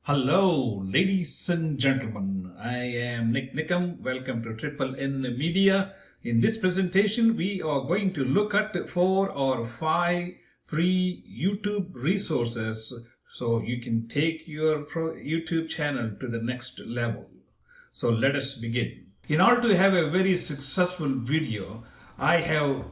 Hello, ladies and gentlemen. I am NIK NIKAM. Welcome to Triple N Media. In this presentation, we are going to look at 4 or 5 free YouTube resources so you can take your YouTube channel to the next level. So let us begin. In order to have a very successful video, I have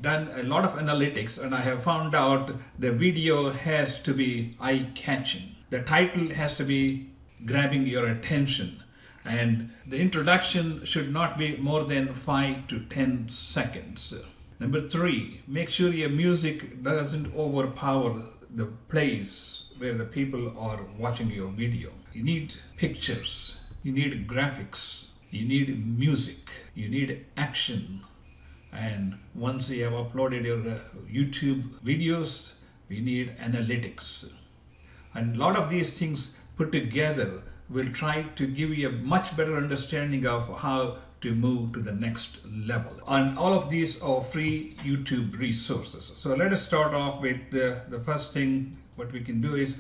done a lot of analytics and I have found out the video has to be eye-catching. The title has to be grabbing your attention, and the introduction should not be more than 5 to 10 seconds. Number 3, make sure your music doesn't overpower the place where the people are watching your video. You need pictures, you need graphics, you need music, you need action. And once you have uploaded your YouTube videos, we need analytics. And a lot of these things put together will try to give you a much better understanding of how to move to the next level. And all of these are free YouTube resources. So let us start off with the first thing. What we can do is,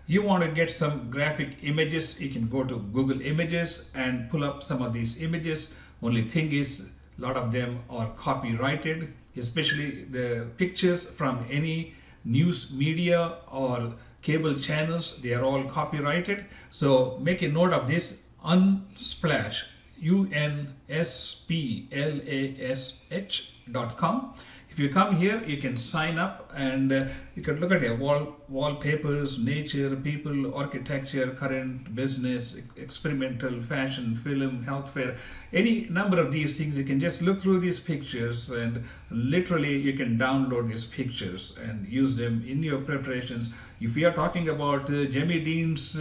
you want to get some graphic images, you can go to Google Images and pull up some of these images. Only thing is, a lot of them are copyrighted, especially the pictures from any news media or cable channels. They are all copyrighted. So make a note of this. Unsplash, unsplash.com. If you come here, you can sign up and you can look at your wallpapers, nature, people, architecture, current, business, experimental, fashion, film, healthcare, any number of these things. You can just look through these pictures and literally you can download these pictures and use them in your preparations. If we are talking about Jimmy Dean's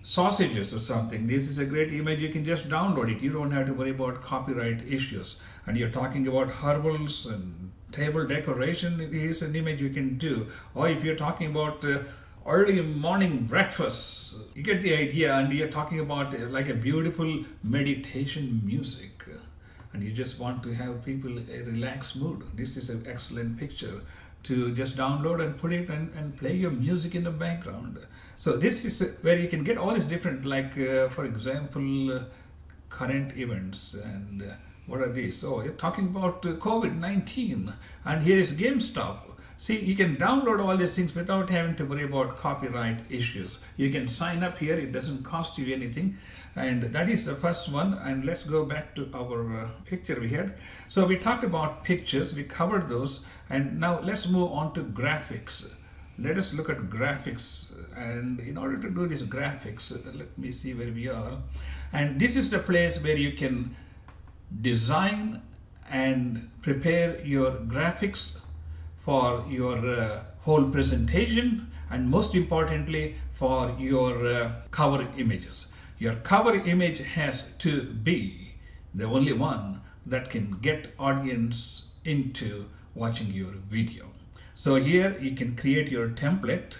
sausages or something, this is a great image. You can just download it. You don't have to worry about copyright issues. And you're talking about herbals and table decoration, it is an image you can do. Or if you're talking about early morning breakfast, you get the idea. And you're talking about like a beautiful meditation music, and you just want to have people a relaxed mood. This is an excellent picture to just download and put it and play your music in the background. So this is where you can get all these different, like for example, current events. And what are these? Oh, you're talking about COVID-19, and here is GameStop. See, you can download all these things without having to worry about copyright issues. You can sign up here, it doesn't cost you anything. And that is the first one. And let's go back to our picture we had. So we talked about pictures, we covered those. And now let's move on to graphics. Let us look at graphics. And in order to do these graphics, let me see where we are. And this is the place where you can design and prepare your graphics for your whole presentation, and most importantly for your cover images. Your cover image has to be the only one that can get audience into watching your video. So here you can create your template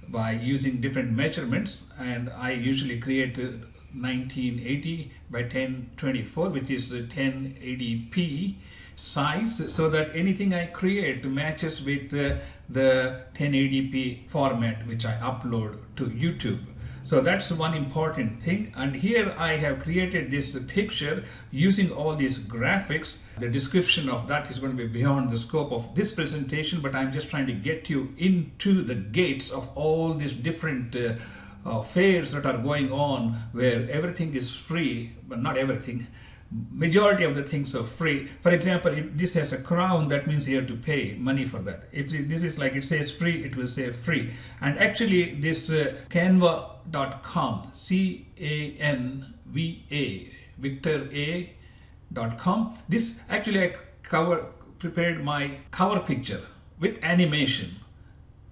by using different measurements, and I usually create 1980 by 1024, which is 1080p size, so that anything I create matches with the 1080p format which I upload to YouTube. So that's one important thing. And here I have created this picture using all these graphics. The description of that is going to be beyond the scope of this presentation, but I'm just trying to get you into the gates of all these different fairs that are going on, where everything is free, but not everything. Majority of the things are free. For example, if this has a crown, that means you have to pay money for that. If this is like it says free, it will say free. And actually this canva.com, CANVA, Victor A.com, this actually I prepared my cover picture with animation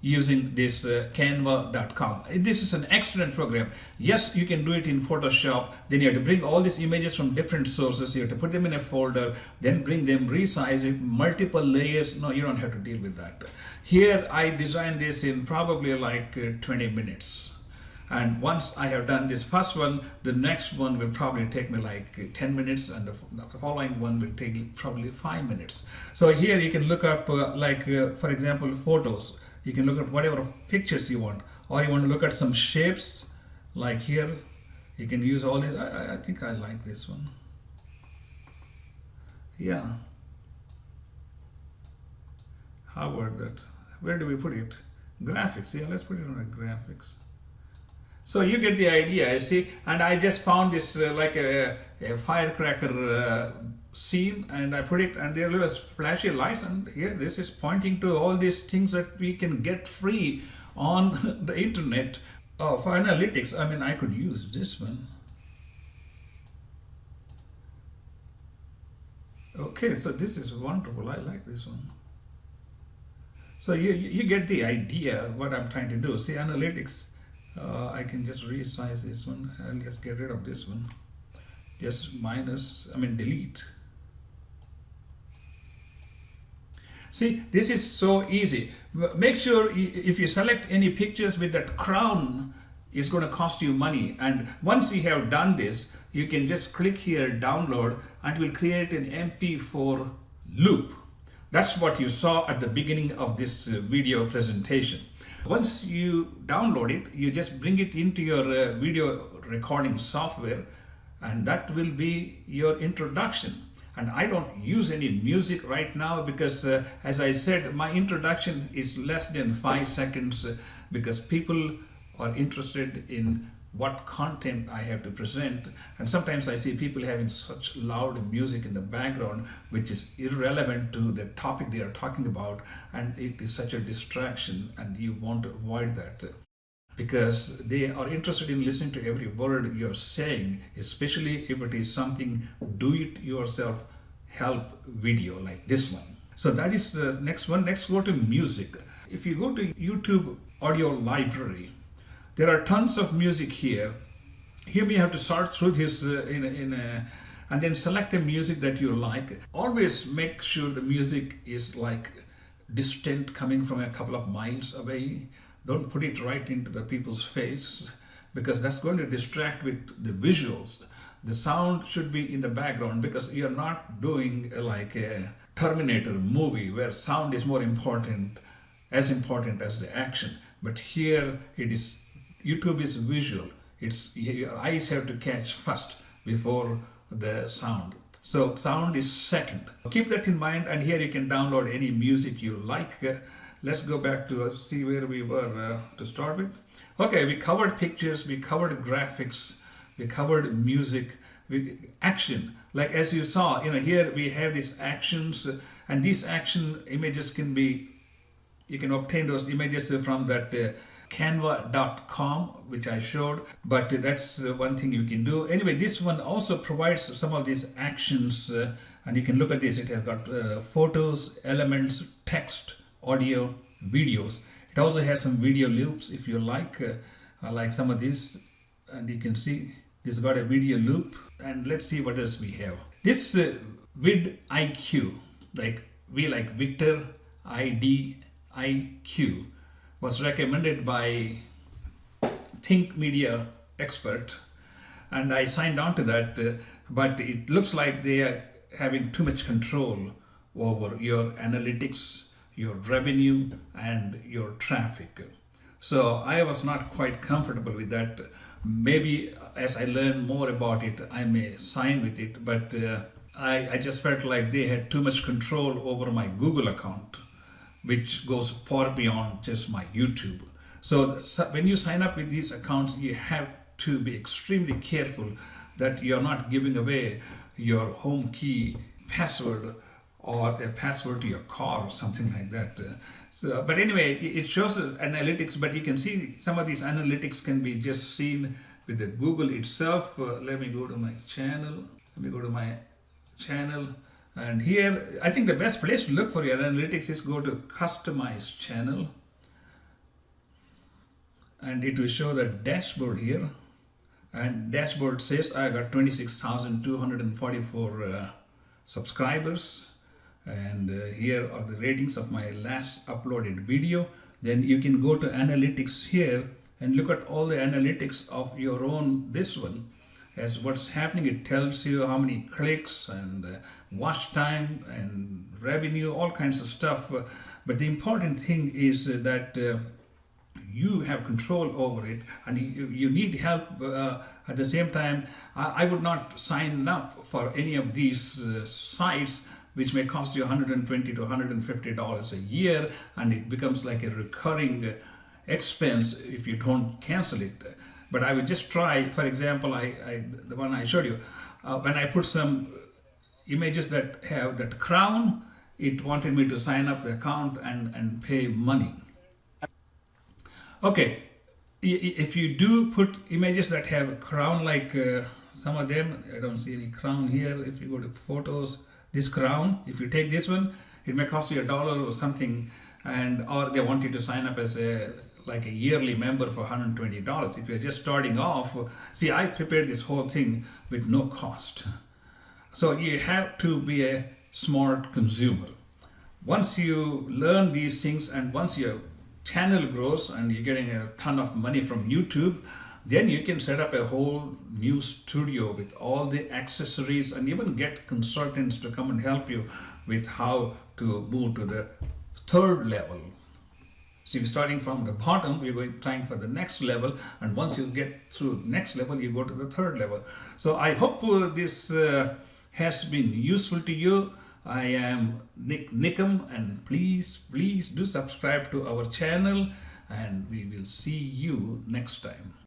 using this canva.com. This is an excellent program. Yes, you can do it in Photoshop. Then you have to bring all these images from different sources. You have to put them in a folder, then bring them, resize it, multiple layers. No, you don't have to deal with that. Here I designed this in probably like 20 minutes. And once I have done this first one, the next one will probably take me like 10 minutes, and the following one will take probably 5 minutes. So here you can look up for example, photos. You can look at whatever pictures you want, or you want to look at some shapes, Like here, you can use all this. I think I like this one. Yeah. How about that? Where do we put it? Graphics. Yeah, let's put it on a graphics. So you get the idea, I see. And I just found this like a firecracker scene, and I put it, and there was flashy lights, and here this is pointing to all these things that we can get free on the internet. Oh, for analytics, I mean, I could use this one. Okay, so this is wonderful. I like this one. So you get the idea what I'm trying to do. See, analytics, I can just resize this one. I'll just get rid of this one. Just delete. See, this is so easy. Make sure if you select any pictures with that crown, it's going to cost you money. And once you have done this, you can just click here, download, and it will create an MP4 loop. That's what you saw at the beginning of this video presentation. Once you download it, you just bring it into your video recording software, and that will be your introduction. And I don't use any music right now because, as I said, my introduction is less than 5 seconds because people are interested in what content I have to present. And sometimes I see people having such loud music in the background, which is irrelevant to the topic they are talking about. And it is such a distraction, and you want to avoid that, because they are interested in listening to every word you're saying, especially if it is something do-it-yourself help video like this one. So that is the next one. Next, go to music. If you go to YouTube audio library, there are tons of music here. Here we have to sort through this and then select a music that you like. Always make sure the music is like distant, coming from a couple of miles away. Don't put it right into the people's face, because that's going to distract with the visuals. The sound should be in the background, because you're not doing like a Terminator movie where sound is more important, as important as the action. But here it is, YouTube is visual. It's your eyes have to catch first before the sound. So sound is second. Keep that in mind, and here you can download any music you like. Let's go back to see where we were to start with. Okay, we covered pictures, we covered graphics, we covered music, action. Like as you saw, here we have these actions, and these action images can be, you can obtain those images from that canva.com, which I showed, but that's one thing you can do. Anyway, this one also provides some of these actions, and you can look at this. It has got photos, elements, text, audio, videos. It also has some video loops if you like. I like some of these, and you can see this got a video loop. And let's see what else we have. This vidIQ, like V like Victor, IDIQ, was recommended by Think Media expert, and I signed on to that, but it looks like they are having too much control over your analytics, your revenue, and your traffic. So I was not quite comfortable with that. Maybe as I learn more about it, I may sign with it, but I just felt like they had too much control over my Google account, which goes far beyond just my YouTube. So when you sign up with these accounts, you have to be extremely careful that you're not giving away your home key password or a password to your car or something like that. But anyway, it shows analytics, but you can see some of these analytics can be just seen with the Google itself. Let me go to my channel. And here, I think the best place to look for your analytics is go to Customize Channel. And it will show the dashboard here. And dashboard says I got 26,244 subscribers. And here are the ratings of my last uploaded video. Then you can go to analytics here and look at all the analytics of your own, this one. As what's happening, it tells you how many clicks and watch time and revenue, all kinds of stuff. But the important thing is that you have control over it, and you need help at the same time. I would not sign up for any of these sites which may cost you $120 to $150 a year, and it becomes like a recurring expense if you don't cancel it. But I would just try. For example, the one I showed you, when I put some images that have that crown, it wanted me to sign up the account and pay money. Okay, if you do put images that have a crown, like some of them, I don't see any crown here. If you go to photos, this crown, if you take this one, it may cost you $1 or something, or they want you to sign up as a yearly member for $120. If you're just starting off, see, I prepared this whole thing with no cost. So you have to be a smart consumer. Once you learn these things, and once your channel grows and you're getting a ton of money from YouTube, then you can set up a whole new studio with all the accessories, and even get consultants to come and help you with how to move to the third level. So you're starting from the bottom, you're trying for the next level, and once you get through the next level, you go to the third level. So I hope this has been useful to you. I am NIK NIKAM, and please do subscribe to our channel, and we will see you next time.